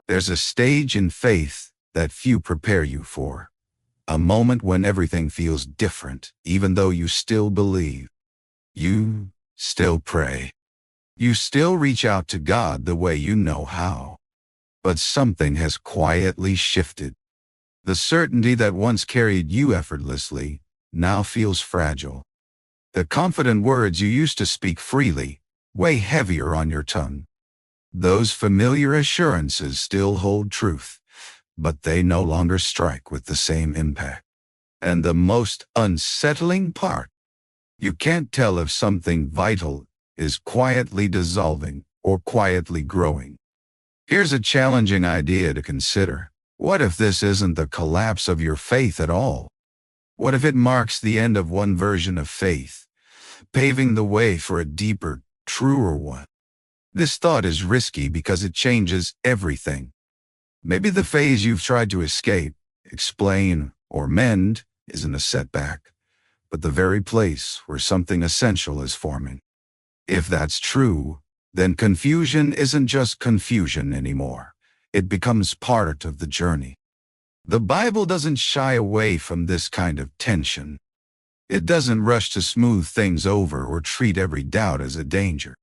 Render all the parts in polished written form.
There's a stage in faith that few prepare you for. A moment when everything feels different, even though you still believe. You still pray. You still reach out to God the way you know how. But something has quietly shifted. The certainty that once carried you effortlessly now feels fragile. The confident words you used to speak freely weigh heavier on your tongue. Those familiar assurances still hold truth, but they no longer strike with the same impact. And the most unsettling part, you can't tell if something vital is quietly dissolving or quietly growing. Here's a challenging idea to consider. What if this isn't the collapse of your faith at all? What if it marks the end of one version of faith, paving the way for a deeper, truer one? This thought is risky because it changes everything. Maybe the phase you've tried to escape, explain, or mend isn't a setback, but the very place where something essential is forming. If that's true, then confusion isn't just confusion anymore. It becomes part of the journey. The Bible doesn't shy away from this kind of tension. It doesn't rush to smooth things over or treat every doubt as a danger.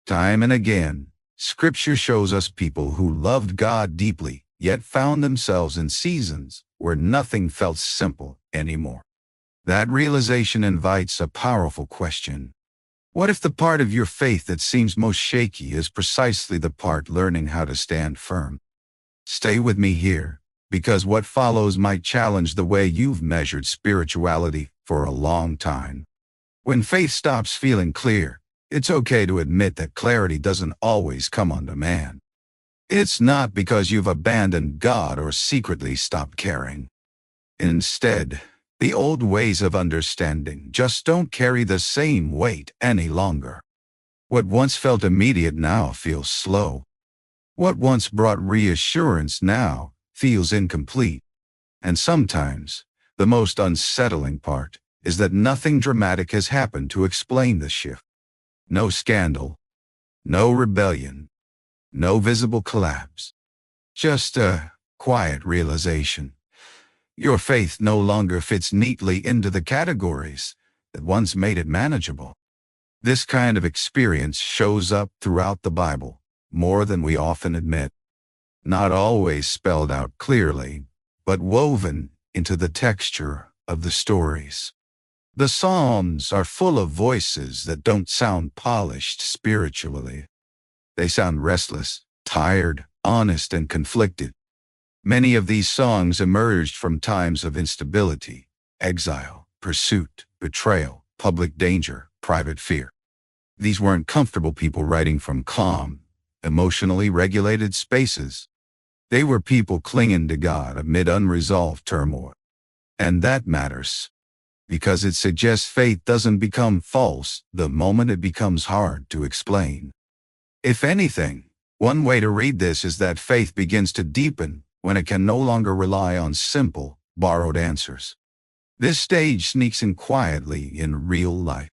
Time and again, Scripture shows us people who loved God deeply, yet found themselves in seasons where nothing felt simple anymore. That realization invites a powerful question. What if the part of your faith that seems most shaky is precisely the part learning how to stand firm? Stay with me here, because what follows might challenge the way you've measured spirituality for a long time. When faith stops feeling clear, it's okay to admit that clarity doesn't always come on demand. It's not because you've abandoned God or secretly stopped caring. Instead, the old ways of understanding just don't carry the same weight any longer. What once felt immediate now feels slow. What once brought reassurance now feels incomplete. And sometimes, the most unsettling part is that nothing dramatic has happened to explain the shift. No scandal, no rebellion, no visible collapse. Just a quiet realization. Your faith no longer fits neatly into the categories that once made it manageable. This kind of experience shows up throughout the Bible, more than we often admit. Not always spelled out clearly, but woven into the texture of the stories. The Psalms are full of voices that don't sound polished spiritually. They sound restless, tired, honest, and conflicted. Many of these songs emerged from times of instability, exile, pursuit, betrayal, public danger, private fear. These weren't comfortable people writing from calm, emotionally regulated spaces. They were people clinging to God amid unresolved turmoil. And that matters, because it suggests faith doesn't become false the moment it becomes hard to explain. If anything, one way to read this is that faith begins to deepen when it can no longer rely on simple, borrowed answers. This stage sneaks in quietly in real life.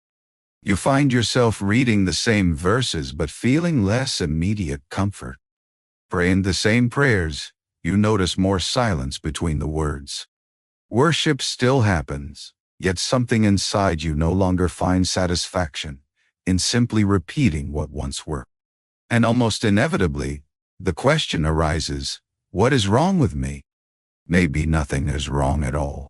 You find yourself reading the same verses but feeling less immediate comfort. Praying the same prayers, you notice more silence between the words. Worship still happens, yet something inside you no longer finds satisfaction in simply repeating what once worked. And almost inevitably, the question arises, what is wrong with me? Maybe nothing is wrong at all.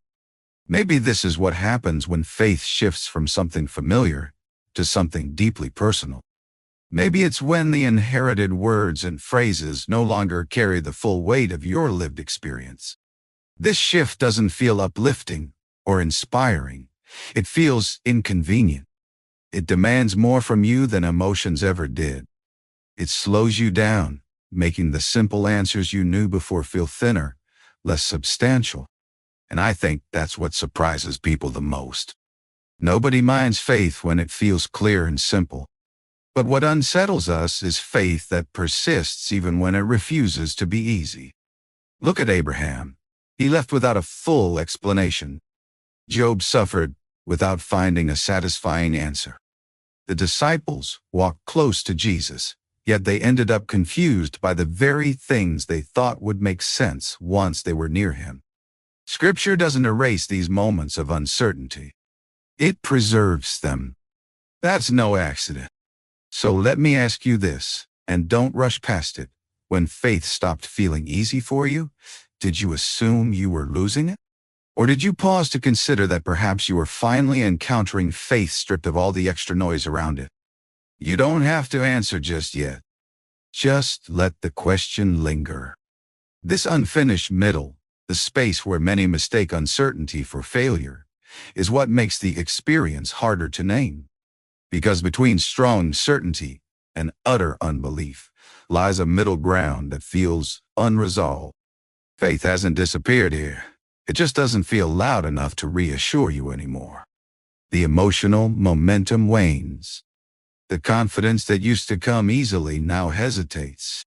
Maybe this is what happens when faith shifts from something familiar to something deeply personal. Maybe it's when the inherited words and phrases no longer carry the full weight of your lived experience. This shift doesn't feel uplifting or inspiring. It feels inconvenient. It demands more from you than emotions ever did. It slows you down, making the simple answers you knew before feel thinner, less substantial. And I think that's what surprises people the most. Nobody minds faith when it feels clear and simple. But what unsettles us is faith that persists even when it refuses to be easy. Look at Abraham. He left without a full explanation. Job suffered without finding a satisfying answer. The disciples walked close to Jesus, Yet they ended up confused by the very things they thought would make sense once they were near him. Scripture doesn't erase these moments of uncertainty. It preserves them. That's no accident. So let me ask you this, and don't rush past it. When faith stopped feeling easy for you, did you assume you were losing it? Or did you pause to consider that perhaps you were finally encountering faith stripped of all the extra noise around it? You don't have to answer just yet. Just let the question linger. This unfinished middle, the space where many mistake uncertainty for failure, is what makes the experience harder to name. Because between strong certainty and utter unbelief lies a middle ground that feels unresolved. Faith hasn't disappeared here. It just doesn't feel loud enough to reassure you anymore. The emotional momentum wanes. The confidence that used to come easily now hesitates.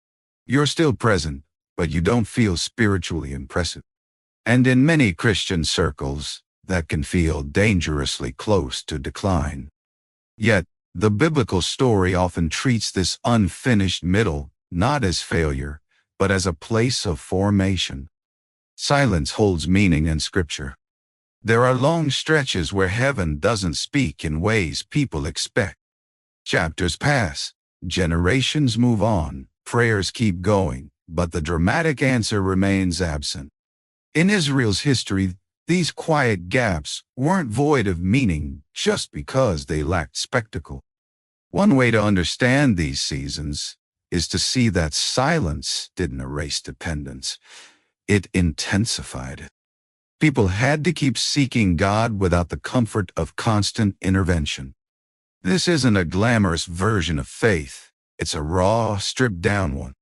You're still present, but you don't feel spiritually impressive. And in many Christian circles, that can feel dangerously close to decline. Yet, the biblical story often treats this unfinished middle not as failure, but as a place of formation. Silence holds meaning in Scripture. There are long stretches where heaven doesn't speak in ways people expect. Chapters pass, generations move on, prayers keep going, but the dramatic answer remains absent. In Israel's history, these quiet gaps weren't void of meaning just because they lacked spectacle. One way to understand these seasons is to see that silence didn't erase dependence. It intensified it. People had to keep seeking God without the comfort of constant intervention. This isn't a glamorous version of faith. It's a raw, stripped-down one.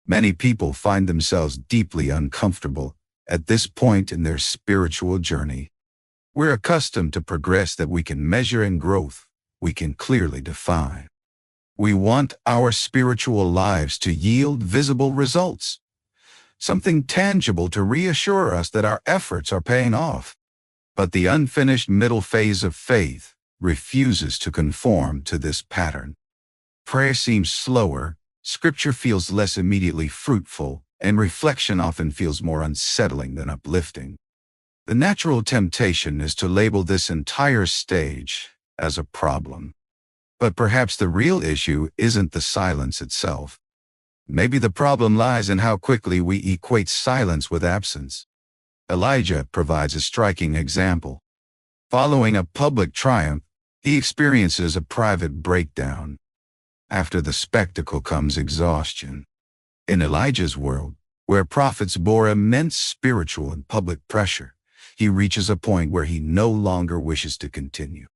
Many people find themselves deeply uncomfortable at this point in their spiritual journey. We're accustomed to progress that we can measure and growth we can clearly define. We want our spiritual lives to yield visible results, something tangible to reassure us that our efforts are paying off. But the unfinished middle phase of faith refuses to conform to this pattern. Prayer seems slower, Scripture feels less immediately fruitful, and reflection often feels more unsettling than uplifting. The natural temptation is to label this entire stage as a problem. But perhaps the real issue isn't the silence itself. Maybe the problem lies in how quickly we equate silence with absence. Elijah provides a striking example. Following a public triumph, he experiences a private breakdown. After the spectacle comes exhaustion. In Elijah's world, where prophets bore immense spiritual and public pressure, he reaches a point where he no longer wishes to continue.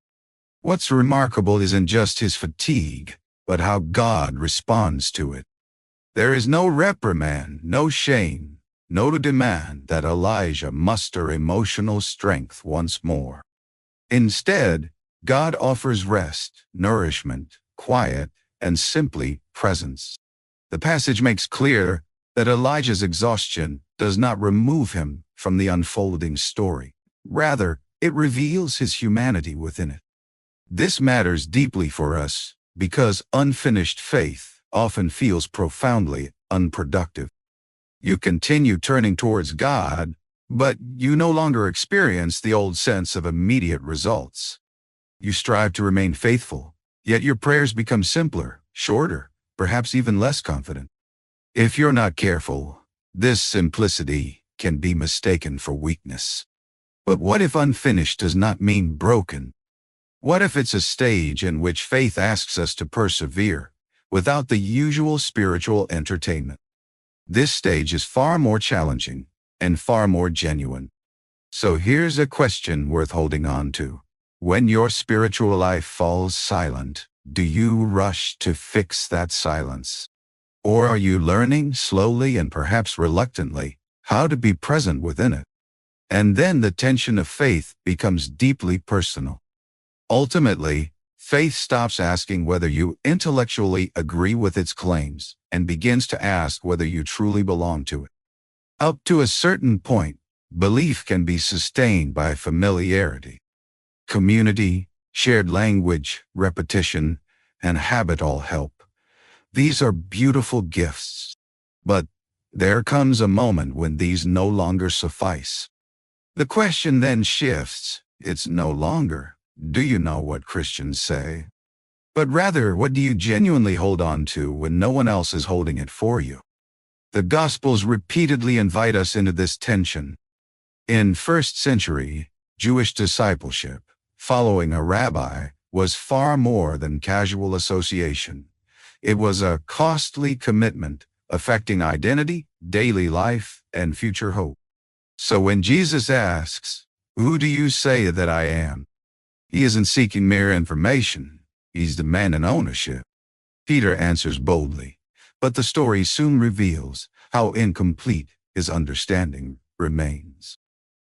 What's remarkable isn't just his fatigue, but how God responds to it. There is no reprimand, no shame, no demand that Elijah muster emotional strength once more. Instead, God offers rest, nourishment, quiet, and simply presence. The passage makes clear that Elijah's exhaustion does not remove him from the unfolding story. Rather, it reveals his humanity within it. This matters deeply for us because unfinished faith often feels profoundly unproductive. You continue turning towards God, but you no longer experience the old sense of immediate results. You strive to remain faithful, yet your prayers become simpler, shorter, perhaps even less confident. If you're not careful, this simplicity can be mistaken for weakness. But what if unfinished does not mean broken? What if it's a stage in which faith asks us to persevere without the usual spiritual entertainment? This stage is far more challenging and far more genuine. So here's a question worth holding on to. When your spiritual life falls silent, do you rush to fix that silence? Or are you learning slowly and perhaps reluctantly how to be present within it? And then the tension of faith becomes deeply personal. Ultimately, faith stops asking whether you intellectually agree with its claims and begins to ask whether you truly belong to it. Up to a certain point, belief can be sustained by familiarity. Community, shared language, repetition, and habit all help. These are beautiful gifts. But there comes a moment when these no longer suffice. The question then shifts. It's no longer, do you know what Christians say? But rather, what do you genuinely hold on to when no one else is holding it for you? The Gospels repeatedly invite us into this tension. In first century Jewish discipleship, following a rabbi was far more than casual association. It was a costly commitment affecting identity, daily life, and future hope. So when Jesus asks, "Who do you say that I am?" he isn't seeking mere information. He's demanding ownership. Peter answers boldly, but the story soon reveals how incomplete his understanding remains.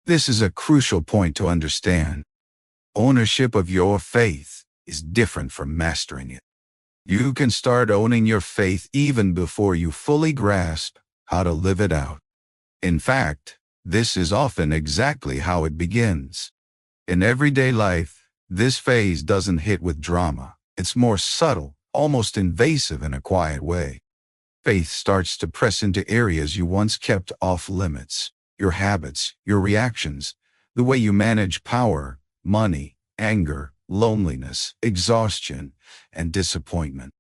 This is a crucial point to understand. Ownership of your faith is different from mastering it. You can start owning your faith even before you fully grasp how to live it out. In fact, this is often exactly how it begins. In everyday life, this phase doesn't hit with drama. It's more subtle, almost invasive in a quiet way. Faith starts to press into areas you once kept off limits. Your habits, your reactions, the way you manage power, money, anger, loneliness, exhaustion, and disappointment.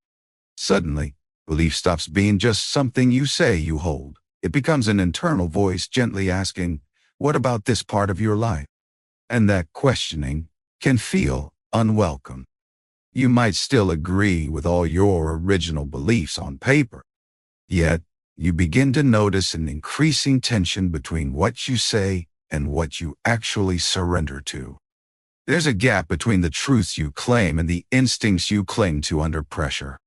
Suddenly, belief stops being just something you say you hold. It becomes an internal voice gently asking, "What about this part of your life?" And that questioning can feel unwelcome. You might still agree with all your original beliefs on paper, yet you begin to notice an increasing tension between what you say and what you actually surrender to. There's a gap between the truths you claim and the instincts you cling to under pressure.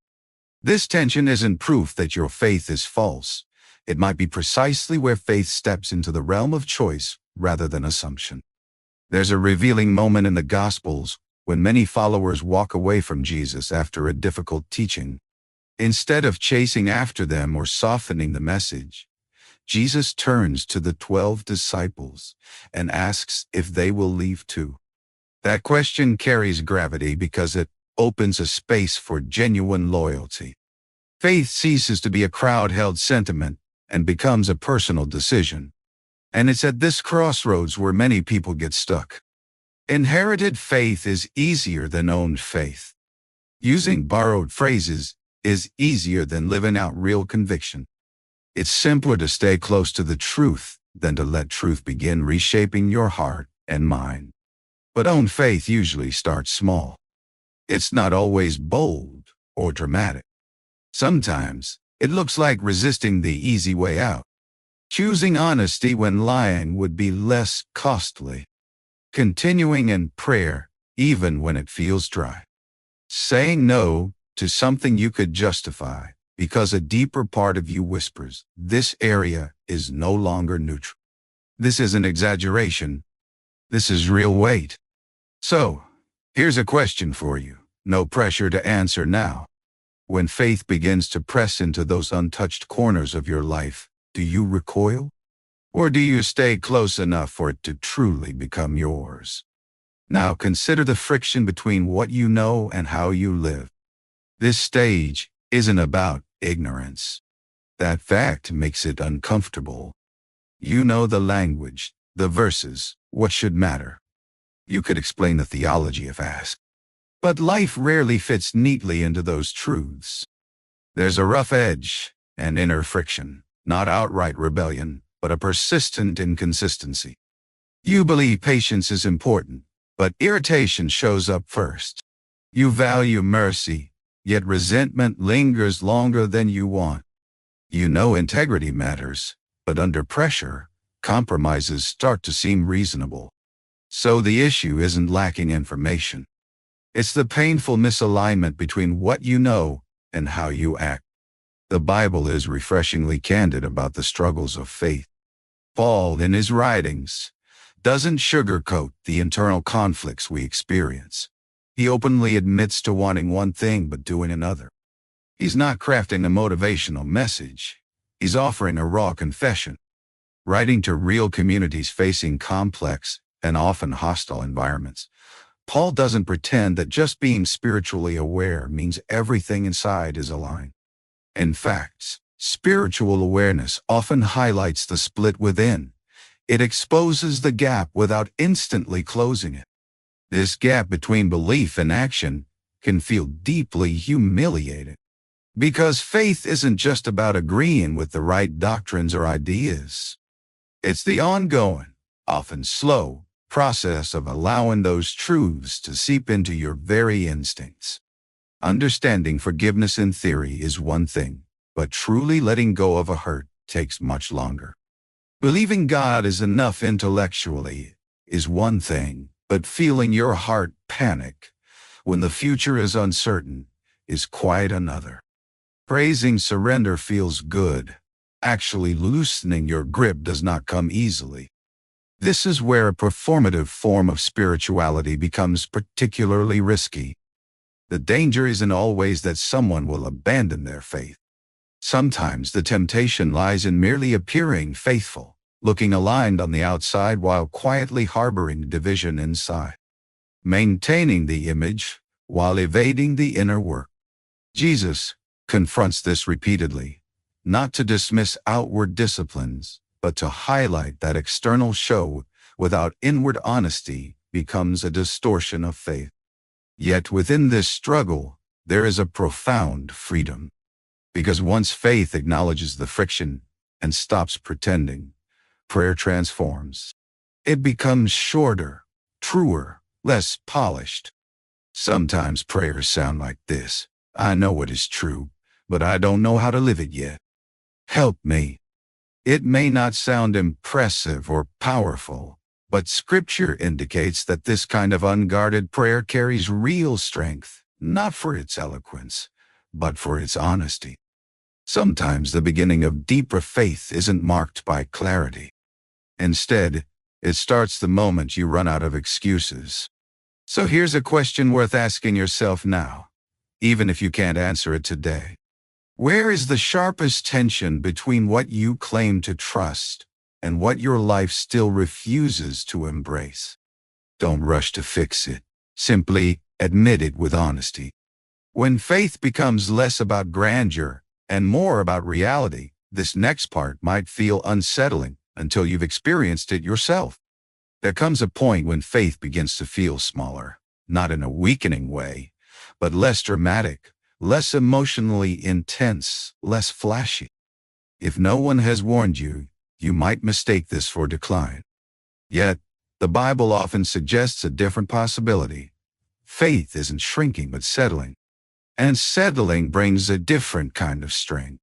This tension isn't proof that your faith is false. It might be precisely where faith steps into the realm of choice rather than assumption. There's a revealing moment in the Gospels when many followers walk away from Jesus after a difficult teaching. Instead of chasing after them or softening the message, Jesus turns to the 12 disciples and asks if they will leave too. That question carries gravity because it opens a space for genuine loyalty. Faith ceases to be a crowd-held sentiment and becomes a personal decision. And it's at this crossroads where many people get stuck. Inherited faith is easier than owned faith. Using borrowed phrases is easier than living out real conviction. It's simpler to stay close to the truth than to let truth begin reshaping your heart and mind. But owned faith usually starts small. It's not always bold or dramatic. Sometimes it looks like resisting the easy way out. Choosing honesty when lying would be less costly. Continuing in prayer even when it feels dry. Saying no to something you could justify because a deeper part of you whispers, "This area is no longer neutral." This isn't exaggeration. This is real weight. So, here's a question for you. No pressure to answer now. When faith begins to press into those untouched corners of your life, do you recoil? Or do you stay close enough for it to truly become yours? Now consider the friction between what you know and how you live. This stage isn't about ignorance. That fact makes it uncomfortable. You know the language, the verses, what should matter. You could explain the theology if asked. But life rarely fits neatly into those truths. There's a rough edge, an inner friction, not outright rebellion, but a persistent inconsistency. You believe patience is important, but irritation shows up first. You value mercy, yet resentment lingers longer than you want. You know integrity matters, but under pressure, compromises start to seem reasonable. So the issue isn't lacking information. It's the painful misalignment between what you know and how you act. The Bible is refreshingly candid about the struggles of faith. Paul, in his writings, doesn't sugarcoat the internal conflicts we experience. He openly admits to wanting one thing but doing another. He's not crafting a motivational message. He's offering a raw confession. Writing to real communities facing complex and often hostile environments, Paul doesn't pretend that just being spiritually aware means everything inside is aligned. In fact, spiritual awareness often highlights the split within. It exposes the gap without instantly closing it. This gap between belief and action can feel deeply humiliating. Because faith isn't just about agreeing with the right doctrines or ideas. It's the ongoing, often slow, process of allowing those truths to seep into your very instincts. Understanding forgiveness in theory is one thing, but truly letting go of a hurt takes much longer. Believing God is enough intellectually is one thing, but feeling your heart panic when the future is uncertain is quite another. Praising surrender feels good. Actually loosening your grip does not come easily. This is where a performative form of spirituality becomes particularly risky. The danger isn't always that someone will abandon their faith. Sometimes the temptation lies in merely appearing faithful, looking aligned on the outside while quietly harboring division inside. Maintaining the image while evading the inner work. Jesus confronts this repeatedly, not to dismiss outward disciplines, but to highlight that external show without inward honesty becomes a distortion of faith. Yet within this struggle, there is a profound freedom. Because once faith acknowledges the friction and stops pretending, prayer transforms. It becomes shorter, truer, less polished. Sometimes prayers sound like this: I know what is true, but I don't know how to live it yet. Help me. It may not sound impressive or powerful, but Scripture indicates that this kind of unguarded prayer carries real strength, not for its eloquence, but for its honesty. Sometimes the beginning of deeper faith isn't marked by clarity. Instead, it starts the moment you run out of excuses. So here's a question worth asking yourself now, even if you can't answer it today. Where is the sharpest tension between what you claim to trust and what your life still refuses to embrace? Don't rush to fix it. Simply admit it with honesty. When faith becomes less about grandeur and more about reality, this next part might feel unsettling until you've experienced it yourself. There comes a point when faith begins to feel smaller, not in a weakening way, but less dramatic, less emotionally intense, less flashy. If no one has warned you, you might mistake this for decline. Yet, the Bible often suggests a different possibility. Faith isn't shrinking but settling. And settling brings a different kind of strength.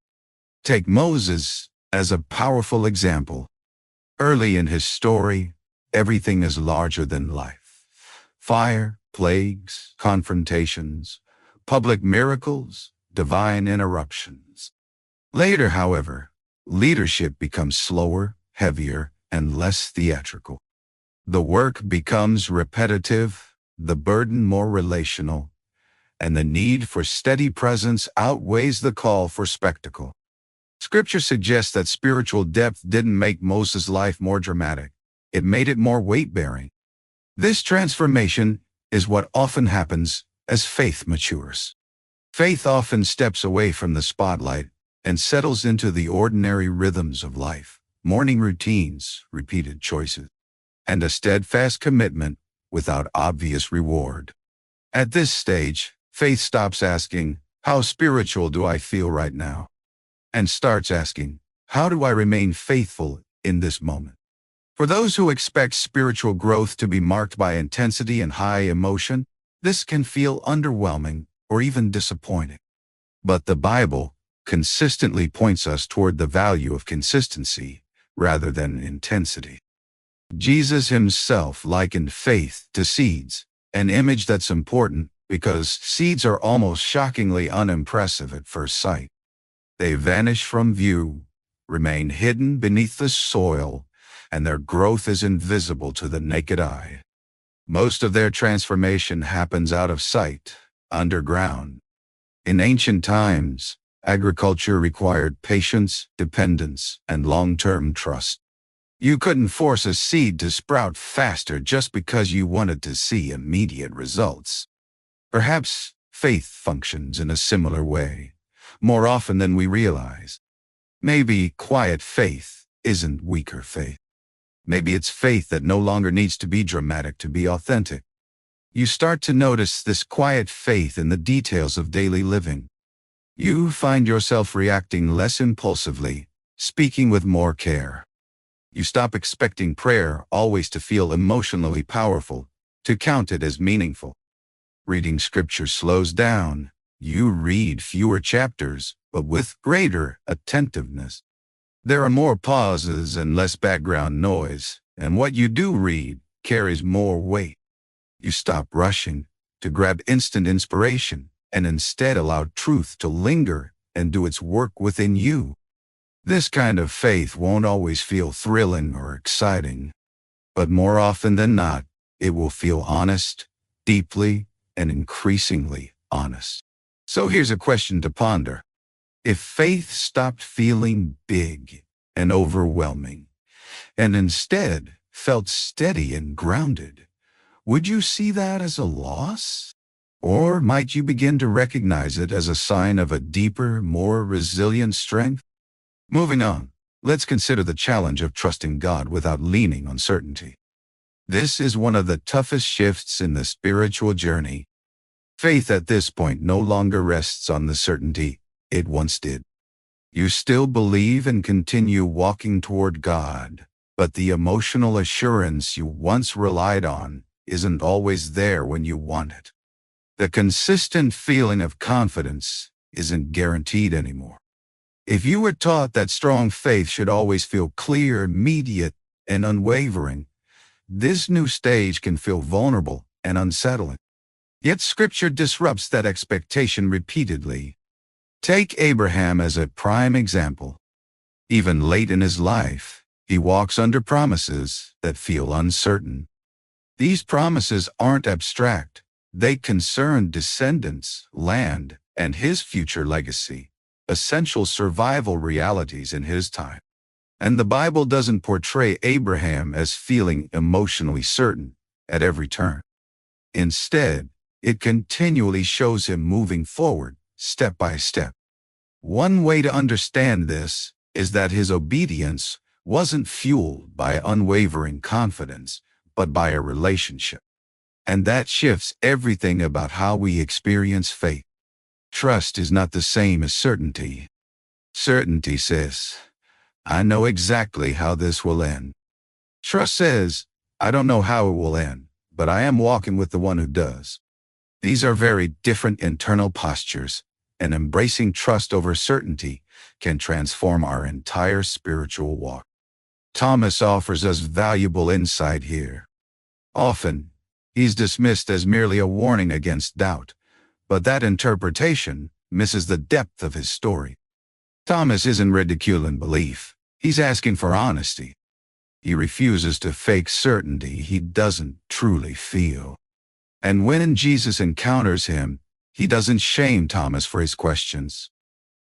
Take Moses as a powerful example. Early in his story, everything is larger than life. Fire, plagues, confrontations, public miracles, divine interruptions. Later, however, leadership becomes slower, heavier, and less theatrical. The work becomes repetitive, the burden more relational, and the need for steady presence outweighs the call for spectacle. Scripture suggests that spiritual depth didn't make Moses' life more dramatic. It made it more weight-bearing. This transformation is what often happens as faith matures. Faith often steps away from the spotlight and settles into the ordinary rhythms of life, morning routines, repeated choices, and a steadfast commitment without obvious reward. At this stage, faith stops asking, "How spiritual do I feel right now?" and starts asking, "How do I remain faithful in this moment?" For those who expect spiritual growth to be marked by intensity and high emotion, this can feel underwhelming or even disappointing. But the Bible consistently points us toward the value of consistency rather than intensity. Jesus himself likened faith to seeds, an image that's important because seeds are almost shockingly unimpressive at first sight. They vanish from view, remain hidden beneath the soil, and their growth is invisible to the naked eye. Most of their transformation happens out of sight, underground. In ancient times, agriculture required patience, dependence, and long-term trust. You couldn't force a seed to sprout faster just because you wanted to see immediate results. Perhaps faith functions in a similar way. more often than we realize. Maybe quiet faith isn't weaker faith. Maybe it's faith that no longer needs to be dramatic to be authentic. You start to notice this quiet faith in the details of daily living. You find yourself reacting less impulsively, speaking with more care. You stop expecting prayer always to feel emotionally powerful, to count it as meaningful. Reading scripture slows down. You read fewer chapters, but with greater attentiveness. There are more pauses and less background noise, and what you do read carries more weight. You stop rushing to grab instant inspiration and instead allow truth to linger and do its work within you. This kind of faith won't always feel thrilling or exciting, but more often than not, it will feel honest, deeply, and increasingly honest. So here's a question to ponder. If faith stopped feeling big and overwhelming, and instead felt steady and grounded, would you see that as a loss? Or might you begin to recognize it as a sign of a deeper, more resilient strength? Moving on, let's consider the challenge of trusting God without leaning on certainty. This is one of the toughest shifts in the spiritual journey. Faith at this point no longer rests on the certainty it once did. You still believe and continue walking toward God, but the emotional assurance you once relied on isn't always there when you want it. The consistent feeling of confidence isn't guaranteed anymore. If you were taught that strong faith should always feel clear, immediate, and unwavering, this new stage can feel vulnerable and unsettling. Yet Scripture disrupts that expectation repeatedly. Take Abraham as a prime example. Even late in his life, he walks under promises that feel uncertain. These promises aren't abstract. They concern descendants, land, and his future legacy, essential survival realities in his time. And the Bible doesn't portray Abraham as feeling emotionally certain at every turn. Instead, it continually shows him moving forward, step by step. One way to understand this is that his obedience wasn't fueled by unwavering confidence, but by a relationship. And that shifts everything about how we experience faith. Trust is not the same as certainty. Certainty says, I know exactly how this will end. Trust says, I don't know how it will end, but I am walking with the one who does. These are very different internal postures, and embracing trust over certainty can transform our entire spiritual walk. Thomas offers us valuable insight here. Often, he's dismissed as merely a warning against doubt, but that interpretation misses the depth of his story. Thomas isn't ridiculing belief. He's asking for honesty. He refuses to fake certainty he doesn't truly feel. And when Jesus encounters him, he doesn't shame Thomas for his questions.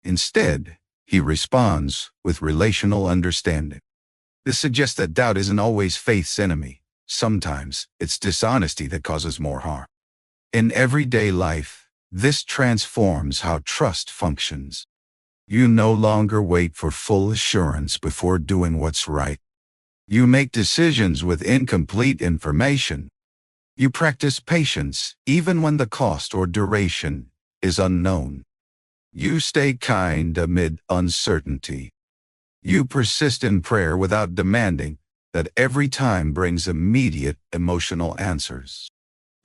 Instead, he responds with relational understanding. This suggests that doubt isn't always faith's enemy. Sometimes, it's dishonesty that causes more harm. In everyday life, this transforms how trust functions. You no longer wait for full assurance before doing what's right. You make decisions with incomplete information. You practice patience even when the cost or duration is unknown. You stay kind amid uncertainty. You persist in prayer without demanding that every time brings immediate emotional answers.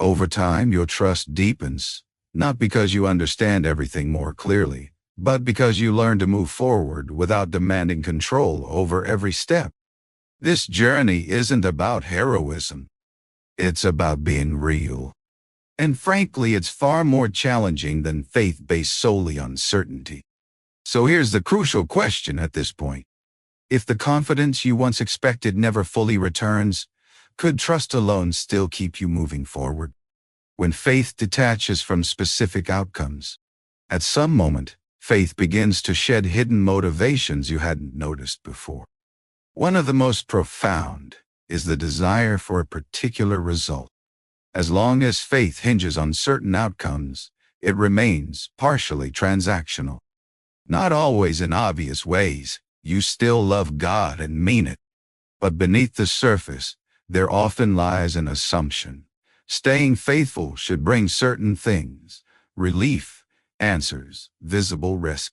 Over time, your trust deepens, not because you understand everything more clearly, but because you learn to move forward without demanding control over every step. This journey isn't about heroism. It's about being real. And frankly, it's far more challenging than faith based solely on certainty. So here's the crucial question at this point. If the confidence you once expected never fully returns, could trust alone still keep you moving forward? When faith detaches from specific outcomes, at some moment, faith begins to shed hidden motivations you hadn't noticed before. One of the most profound is the desire for a particular result. As long as faith hinges on certain outcomes, it remains partially transactional. Not always in obvious ways. You still love God and mean it. But beneath the surface, there often lies an assumption. Staying faithful should bring certain things: relief, answers, visible risk.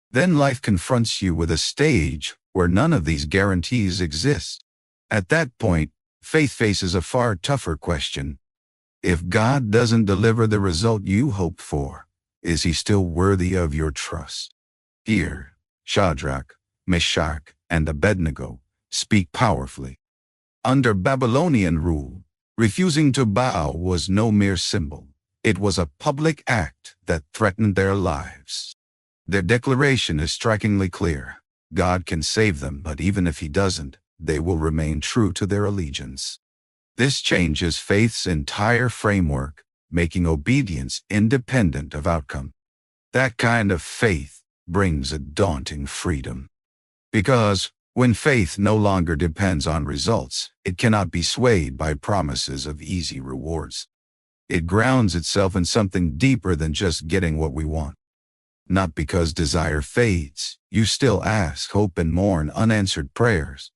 Then life confronts you with a stage where none of these guarantees exist. At that point, faith faces a far tougher question. If God doesn't deliver the result you hoped for, is he still worthy of your trust? Here, Shadrach, Meshach, and Abednego speak powerfully. Under Babylonian rule, refusing to bow was no mere symbol. It was a public act that threatened their lives. Their declaration is strikingly clear. God can save them, but even if he doesn't, they will remain true to their allegiance. This changes faith's entire framework, making obedience independent of outcome. That kind of faith brings a daunting freedom. Because when faith no longer depends on results, it cannot be swayed by promises of easy rewards. It grounds itself in something deeper than just getting what we want. Not because desire fades, you still ask, hope, and mourn unanswered prayers,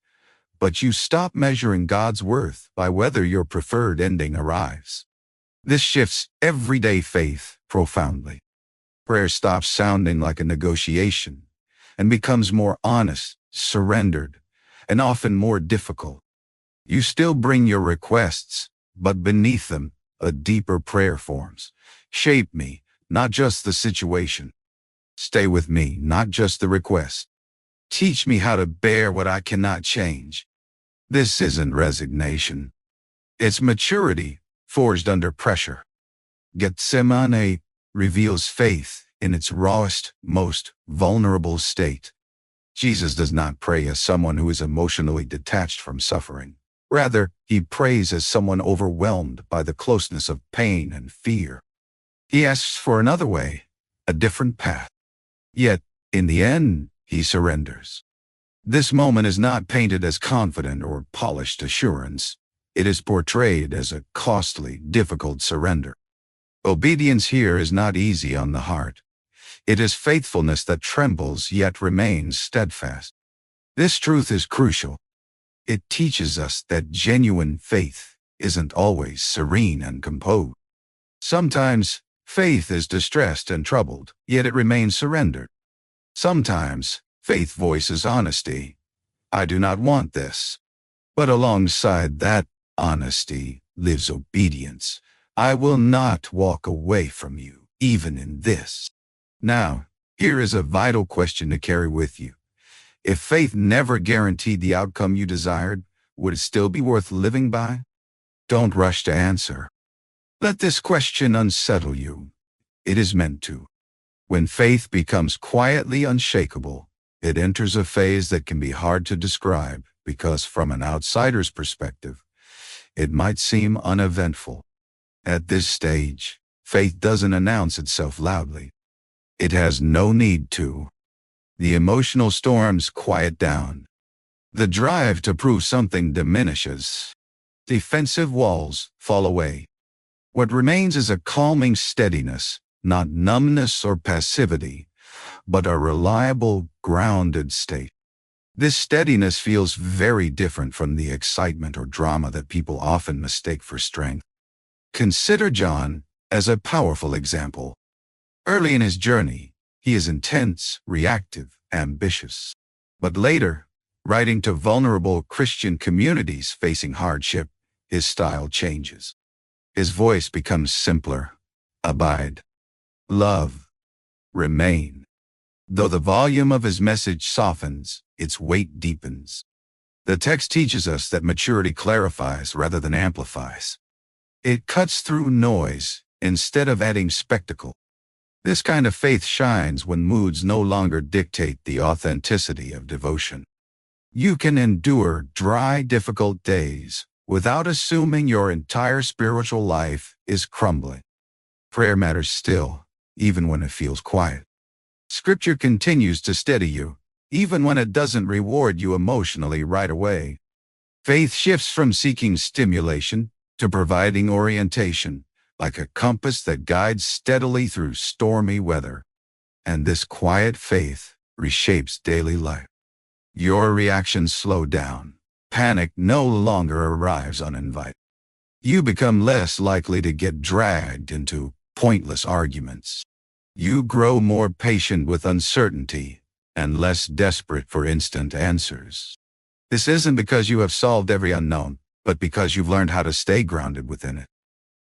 but you stop measuring God's worth by whether your preferred ending arrives. This shifts everyday faith profoundly. Prayer stops sounding like a negotiation and becomes more honest, surrendered, and often more difficult. You still bring your requests, but beneath them, a deeper prayer forms. Shape me, not just the situation. Stay with me, not just the request. Teach me how to bear what I cannot change. This isn't resignation. It's maturity, forged under pressure. Gethsemane reveals faith in its rawest, most vulnerable state. Jesus does not pray as someone who is emotionally detached from suffering. Rather, he prays as someone overwhelmed by the closeness of pain and fear. He asks for another way, a different path. Yet, in the end, he surrenders. This moment is not painted as confident or polished assurance. It is portrayed as a costly, difficult surrender. Obedience here is not easy on the heart. It is faithfulness that trembles yet remains steadfast. This truth is crucial. It teaches us that genuine faith isn't always serene and composed. Sometimes, faith is distressed and troubled, yet it remains surrendered. Sometimes, faith voices honesty. I do not want this. But alongside that honesty lives obedience. I will not walk away from you, even in this. Now, here is a vital question to carry with you. If faith never guaranteed the outcome you desired, would it still be worth living by? Don't rush to answer. Let this question unsettle you. It is meant to. When faith becomes quietly unshakable, it enters a phase that can be hard to describe because from an outsider's perspective, it might seem uneventful. At this stage, faith doesn't announce itself loudly. It has no need to. The emotional storms quiet down. The drive to prove something diminishes. Defensive walls fall away. What remains is a calming steadiness, not numbness or passivity, but a reliable, grounded state. This steadiness feels very different from the excitement or drama that people often mistake for strength. Consider John as a powerful example. Early in his journey, he is intense, reactive, ambitious. But later, writing to vulnerable Christian communities facing hardship, his style changes. His voice becomes simpler. Abide. Love. Remain. Though the volume of his message softens, its weight deepens. The text teaches us that maturity clarifies rather than amplifies. It cuts through noise instead of adding spectacle. This kind of faith shines when moods no longer dictate the authenticity of devotion. You can endure dry, difficult days without assuming your entire spiritual life is crumbling. Prayer matters still, even when it feels quiet. Scripture continues to steady you, even when it doesn't reward you emotionally right away. Faith shifts from seeking stimulation to providing orientation, like a compass that guides steadily through stormy weather. And this quiet faith reshapes daily life. Your reactions slow down. Panic no longer arrives uninvited. You become less likely to get dragged into pointless arguments. You grow more patient with uncertainty and less desperate for instant answers. This isn't because you have solved every unknown, but because you've learned how to stay grounded within it.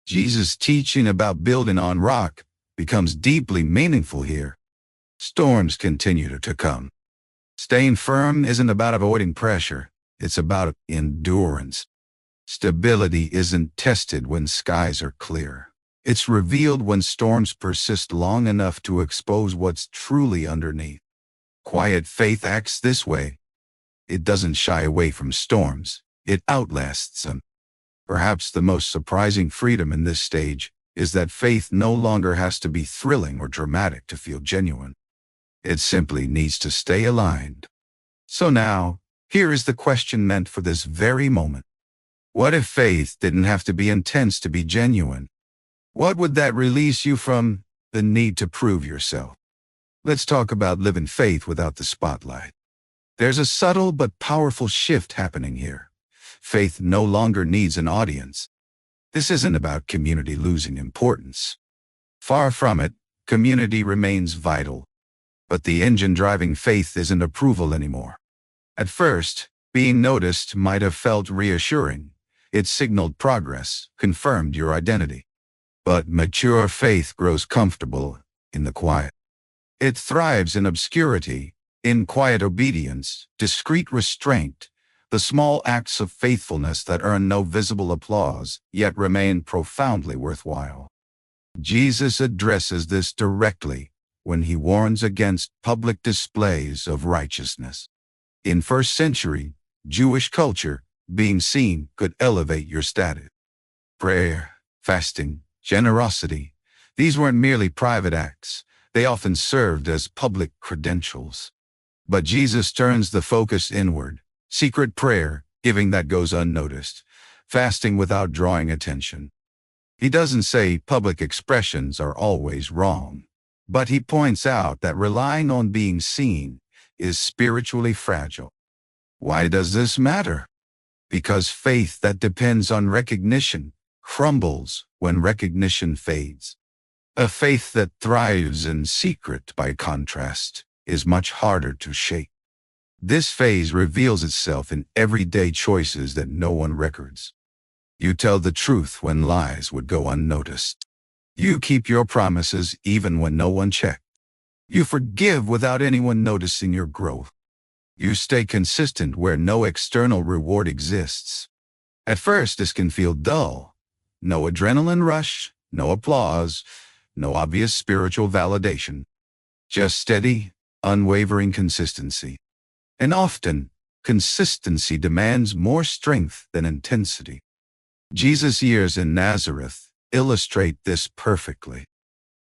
Jesus' teaching about building on rock becomes deeply meaningful here. Storms continue to come. Staying firm isn't about avoiding pressure, it's about endurance. Stability isn't tested when skies are clear. It's revealed when storms persist long enough to expose what's truly underneath. Quiet faith acts this way. It doesn't shy away from storms, it outlasts them. Perhaps the most surprising freedom in this stage is that faith no longer has to be thrilling or dramatic to feel genuine. It simply needs to stay aligned. So now, here is the question meant for this very moment. What if faith didn't have to be intense to be genuine? What would that release you from the need to prove yourself? Let's talk about living faith without the spotlight. There's a subtle but powerful shift happening here. Faith no longer needs an audience. This isn't about community losing importance. Far from it, community remains vital. But the engine driving faith isn't approval anymore. At first, being noticed might have felt reassuring. It signaled progress, confirmed your identity. But mature faith grows comfortable in the quiet. It thrives in obscurity, in quiet obedience, discreet restraint, the small acts of faithfulness that earn no visible applause, yet remain profoundly worthwhile. Jesus addresses this directly when he warns against public displays of righteousness. In first-century Jewish culture, being seen could elevate your status. Prayer, fasting, generosity, these weren't merely private acts. They often served as public credentials. But Jesus turns the focus inward. Secret prayer, giving that goes unnoticed. Fasting without drawing attention. He doesn't say public expressions are always wrong, but he points out that relying on being seen is spiritually fragile. Why does this matter? Because faith that depends on recognition crumbles when recognition fades. A faith that thrives in secret, by contrast, is much harder to shake. This phase reveals itself in everyday choices that no one records. You tell the truth when lies would go unnoticed. You keep your promises even when no one checks. You forgive without anyone noticing your growth. You stay consistent where no external reward exists. At first, this can feel dull. No adrenaline rush, no applause, no obvious spiritual validation. Just steady, unwavering consistency. And often, consistency demands more strength than intensity. Jesus' years in Nazareth illustrate this perfectly.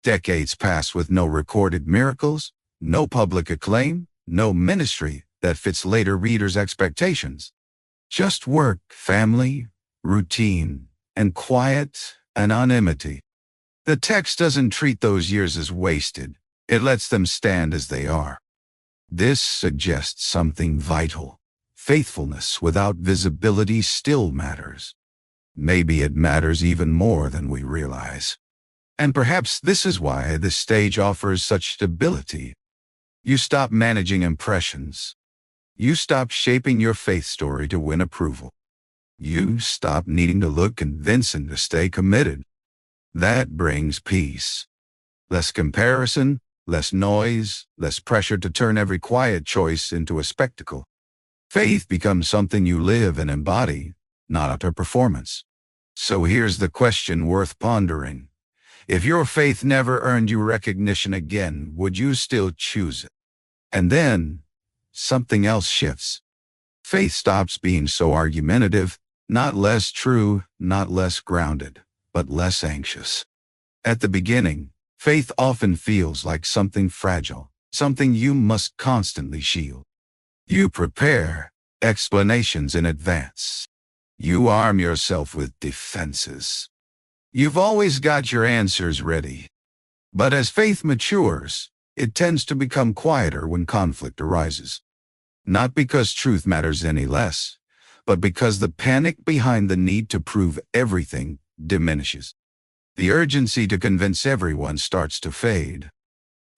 Decades pass with no recorded miracles, no public acclaim, no ministry that fits later readers' expectations. Just work, family, routine, and quiet anonymity. The text doesn't treat those years as wasted. It lets them stand as they are. This suggests something vital. Faithfulness without visibility still matters. Maybe it matters even more than we realize. And perhaps this is why this stage offers such stability. You stop managing impressions. You stop shaping your faith story to win approval. You stop needing to look convincing to stay committed. That brings peace. Less comparison, less noise, less pressure to turn every quiet choice into a spectacle. Faith becomes something you live and embody, not a performance. So here's the question worth pondering. If your faith never earned you recognition again, would you still choose it? And then, something else shifts. Faith stops being so argumentative, not less true, not less grounded, but less anxious. At the beginning, faith often feels like something fragile, something you must constantly shield. You prepare explanations in advance. You arm yourself with defenses. You've always got your answers ready. But as faith matures, It tends to become quieter when conflict arises. Not because truth matters any less, but because the panic behind the need to prove everything diminishes. The urgency to convince everyone starts to fade.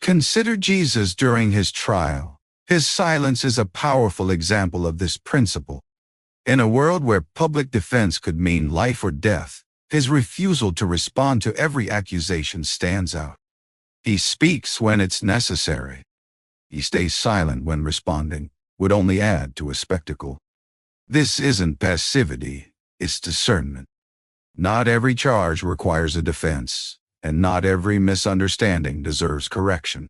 Consider Jesus during his trial. His silence is a powerful example of this principle. In a world where public defense could mean life or death, his refusal to respond to every accusation stands out. He speaks when it's necessary. He stays silent when responding would only add to a spectacle. This isn't passivity, it's discernment. Not every charge requires a defense, and not every misunderstanding deserves correction.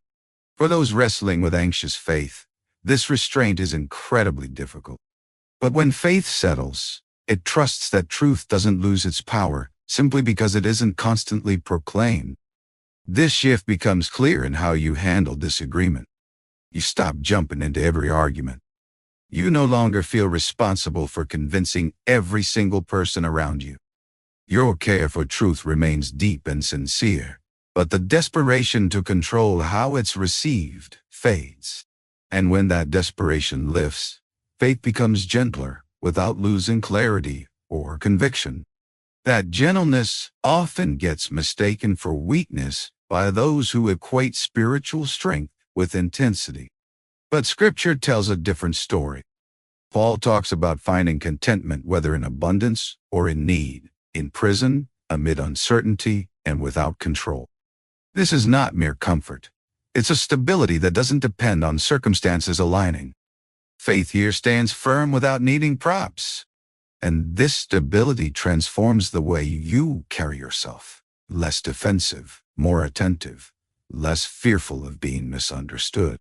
For those wrestling with anxious faith, this restraint is incredibly difficult. But when faith settles, it trusts that truth doesn't lose its power simply because it isn't constantly proclaimed. This shift becomes clear in how you handle disagreement. You stop jumping into every argument. You no longer feel responsible for convincing every single person around you. Your care for truth remains deep and sincere, but the desperation to control how it's received fades. And when that desperation lifts, faith becomes gentler without losing clarity or conviction. That gentleness often gets mistaken for weakness by those who equate spiritual strength with intensity. But Scripture tells a different story. Paul talks about finding contentment whether in abundance or in need, in prison, amid uncertainty, and without control. This is not mere comfort. It's a stability that doesn't depend on circumstances aligning. Faith here stands firm without needing props. And this stability transforms the way you carry yourself. Less defensive, more attentive, less fearful of being misunderstood.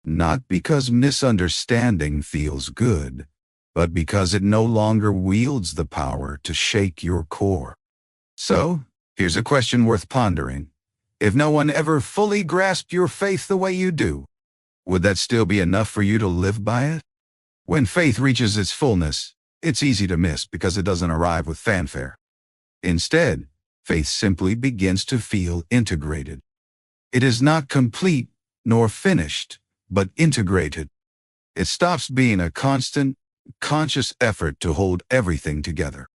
Not because misunderstanding feels good, but because it no longer wields the power to shake your core. So, here's a question worth pondering. If no one ever fully grasped your faith the way you do, would that still be enough for you to live by it? When faith reaches its fullness, it's easy to miss because it doesn't arrive with fanfare. Instead, faith simply begins to feel integrated. It is not complete nor finished, but integrated. It stops being a constant, conscious effort to hold everything together.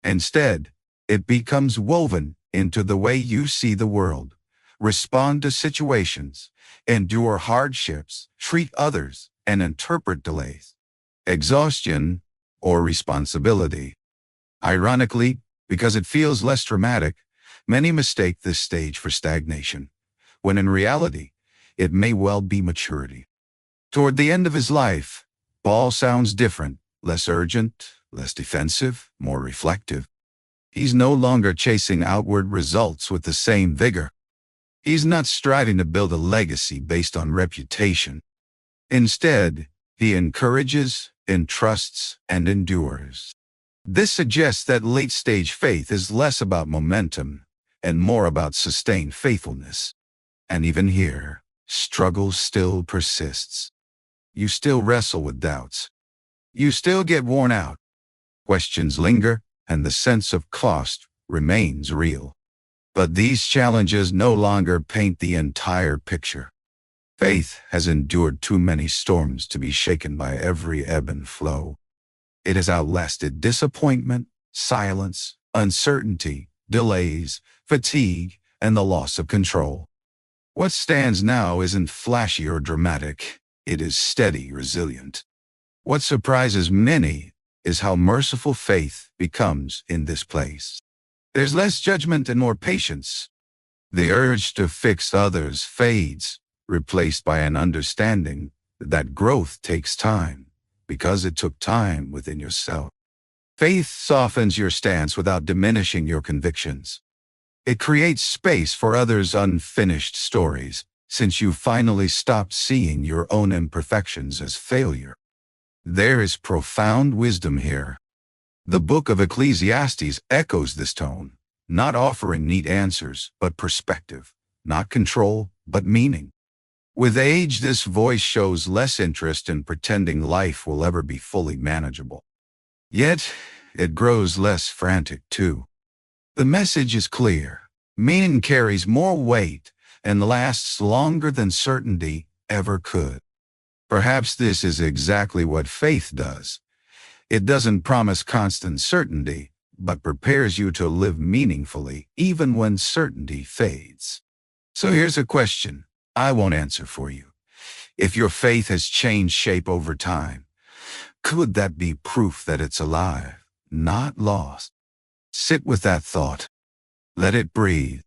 Instead, it becomes woven into the way you see the world, respond to situations, endure hardships, treat others, and interpret delays, exhaustion, or responsibility. Ironically, because it feels less dramatic, many mistake this stage for stagnation, when in reality, it may well be maturity. Toward the end of his life, Paul sounds different, less urgent, less defensive, more reflective. He's no longer chasing outward results with the same vigor. He's not striving to build a legacy based on reputation. Instead, he encourages, entrusts, and endures. This suggests that late-stage faith is less about momentum and more about sustained faithfulness. And even here, struggle still persists. You still wrestle with doubts. You still get worn out. Questions linger, and the sense of cost remains real. But these challenges no longer paint the entire picture. Faith has endured too many storms to be shaken by every ebb and flow. It has outlasted disappointment, silence, uncertainty, delays, fatigue, and the loss of control. What stands now isn't flashy or dramatic. It is steady, resilient. What surprises many is how merciful faith becomes in this place. There's less judgment and more patience. The urge to fix others fades, replaced by an understanding that growth takes time, because it took time within yourself. Faith softens your stance without diminishing your convictions. It creates space for others' unfinished stories, since you finally stopped seeing your own imperfections as failure. There is profound wisdom here. The book of Ecclesiastes echoes this tone, not offering neat answers, but perspective, not control, but meaning. With age, this voice shows less interest in pretending life will ever be fully manageable. Yet, it grows less frantic too. The message is clear. Meaning carries more weight and lasts longer than certainty ever could. Perhaps this is exactly what faith does. It doesn't promise constant certainty, but prepares you to live meaningfully even when certainty fades. So here's a question I won't answer for you. If your faith has changed shape over time, could that be proof that it's alive, not lost? Sit with that thought. Let it breathe.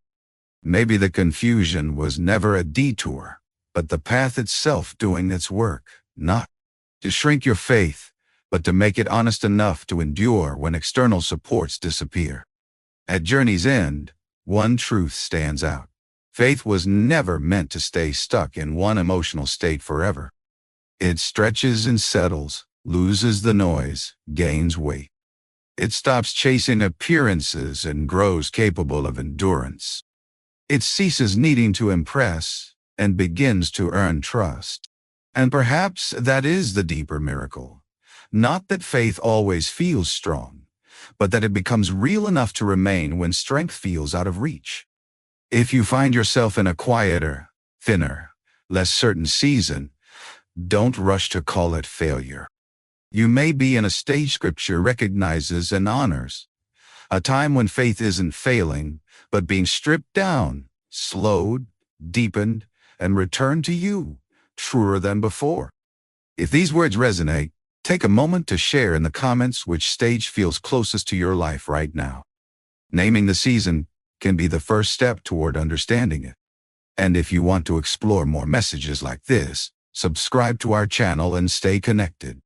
Maybe the confusion was never a detour, but the path itself doing its work, not to shrink your faith, but to make it honest enough to endure when external supports disappear. At journey's end, one truth stands out. Faith was never meant to stay stuck in one emotional state forever. It stretches and settles, loses the noise, gains weight. It stops chasing appearances and grows capable of endurance. It ceases needing to impress and begins to earn trust. And perhaps that is the deeper miracle. Not that faith always feels strong, but that it becomes real enough to remain when strength feels out of reach. If you find yourself in a quieter, thinner, less certain season, don't rush to call it failure. You may be in a stage Scripture recognizes and honors, a time when faith isn't failing, but being stripped down, slowed, deepened, and returned to you, truer than before. If these words resonate, take a moment to share in the comments which stage feels closest to your life right now. Naming the season can be the first step toward understanding it. And if you want to explore more messages like this, subscribe to our channel and stay connected.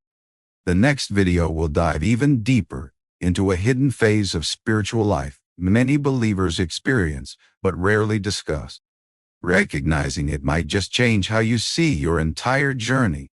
The next video will dive even deeper into a hidden phase of spiritual life many believers experience but rarely discuss. Recognizing it might just change how you see your entire journey.